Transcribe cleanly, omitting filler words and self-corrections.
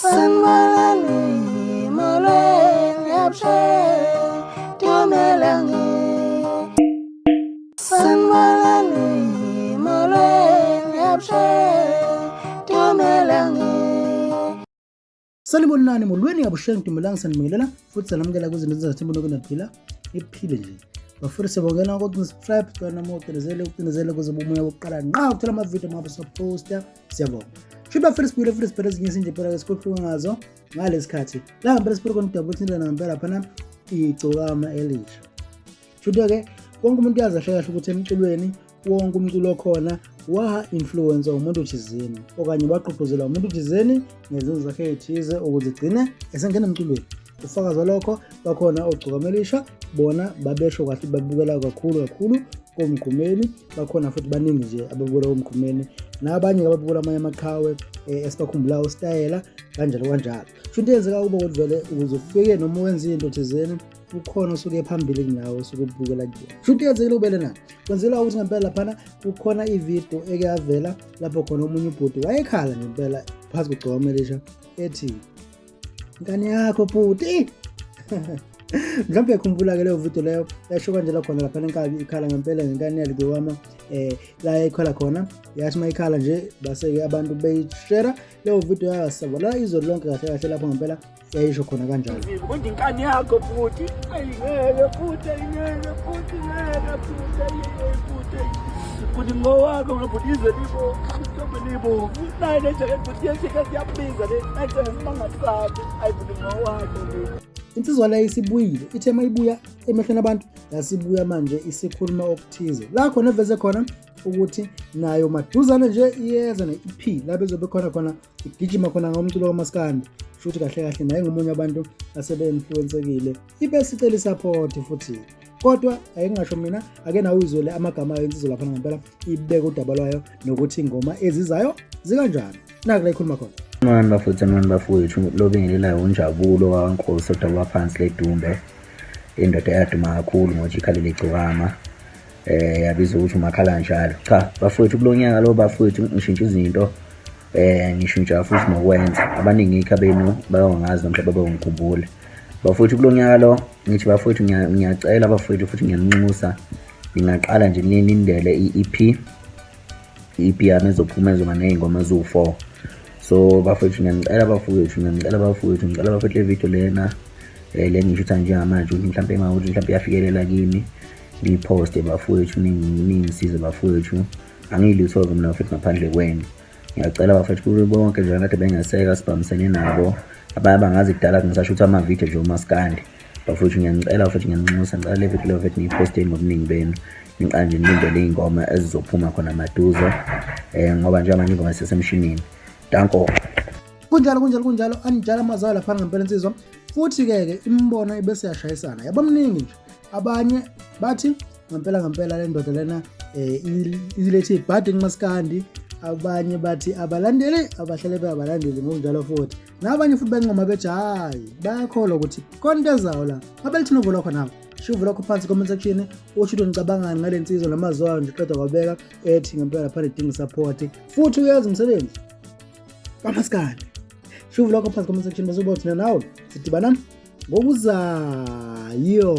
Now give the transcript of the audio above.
Sanmalani moleng yapshe tumelangi. Sanmalani moleng yapshe tumelangi. Salibonani molweni abushengi Tumelanga sanibingelela futhi salamukela kwizinto ezathembu nokunaphila iphile nje. Bafuna sibongela ukuthi subscribe kana motelezele ukuze bomoya bokuqala nqa ukuthola ama video mabo so poster siyabonga. Shiba first phela ezinye izinto phela esikhuluma ngazo ngalesikhathi. La ngempela sipho konidabula ukuthi ngempela phana igcokama elisha. Shudwa ke wonke umuntu uyazi kahle ukuthi emculweni wonke umculo okhona wa influencer umuntu thizeni okanye waqoqozela umuntu thizeni ngezinto zakhe ezithize ukuze igcine esengena emculweni. Ufakazi walokho bakhona ogcokamelisha bona babesho kahle babukela kakhulu komgqumeni bakhona futhi baningi nje ababukela komgqumeni nabanye ababukela amanye amaqhawe esibakhumbulayo style kanjalo. Futhi yenzeka ukuba kodvele ukuze ufike noma wenze into thizeni ukhona usuke phambili kunawe usuke ubukela kuyona. Futhi yenzekile ubele nani kwenzela ukuthi ngempela laphana ukhona ivideo ekuyavela lapho khona umunye ubhuti wayekhala ngempela phansi kugcokamelisha ethi ngani yakho bhuti. Mhlawumbe yakhumbula ke leyo video leyo yasho kanje la khona lapha enkabi ikhala ngempela ngengane yakhe wama la ikhala khona yathi mayikhala nje base ke abantu beyishare leyo video yasavala izolo lonke kahle lapho ngempela yayisho khona kanjalo. Ukuthi inkani yakho bhuti ayingeke bhuti ayingeke bhuti ngowakho ngobhutize libo libo naye nje bhuti yake siyabiza le athi ngimangasabi ayibhuti ngowakho. Insizwa la isibuyile ithe mayibuya emehlweni abantu yasibuya manje isikhuluma okuthize la khona eveze khona ukuthi nayo maduzane nje iyeza ne-EP la bezobe khona igijima khona ngomculo kaMaskandi futhi kahle naye ngomunye abantu asebe-influensekile ibe sicela support futhi kodwa ayingasho mina ake nawe uzwele amagama ayo insizwa lapha ngempela ibeke udaba lwayo nokuthi ingoma ezizayo zikanjani naku la ikhuluma khona. Mani bafowethu lo bingelelayo uNjabulo waNkosi odaba phansi ledumbe indoda eyaduma kakhulu ngothi ikhalele igcokama yabizwa ukuthi umakhala njalo. Cha bafowethu kulonyaka lo bafowethu ngishintsha izinto ngishintsha futhi nokwenza abaningi ikhabenu bayongazi nomhlaba bayongikhumbula bafowethu kulonyaka lo ngithi bafowethu ngiyacela bafowethu futhi ngiyanxusa ngingaqala nje nilindele i-EP yami ezophuma ezoba nezingoma eziwu4. So bafowethu ngicela bafowethu le video lena le ngishutha njengamanje ukuthi mhlawumbe yafikelela kimi ngiposte bafowethu ningisize bafowethu angilitho ke mina futhi ngaphandle kwenu. Ngiyacela bafowethu kubo bonke nje kade bengaseka sibambisene nabo abangazi kudala ngisashutha ama video nje uMaskandi bafowethu ngiyacela futhi ngiyanxusa ngicela le video futhi niposte ngobuningi benu niqanje nilindele ingoma ezizophuma khona maduze ngoba nje manje ingoma sesemshinini. Danko. Kunjalo anijala amazayo lapha ngempela insizwa futhi ke imbono ibese yashayisana yabamningi nje abanye bathi ngempela le ndoda lena ilethe ibhadi kuMaskandi abanye bathi abalandeli abahlale beabalandeli ngokunjalo futhi nabanye futhi bengoma bethi hayi bayakholwa ukuthi konke ezayo la abelithi novo lakho nawo shuvu lakho phansi comment section usho ukuthi ngicabangani ngale insizwa namazayo nje qeda kwabeka ethi ngempela lapha idinga support futhi uyazi umsebenzi kaMaskandi. Shuvu lakho phansi comment section bese ubothi nawe sidibana ngokuzayo.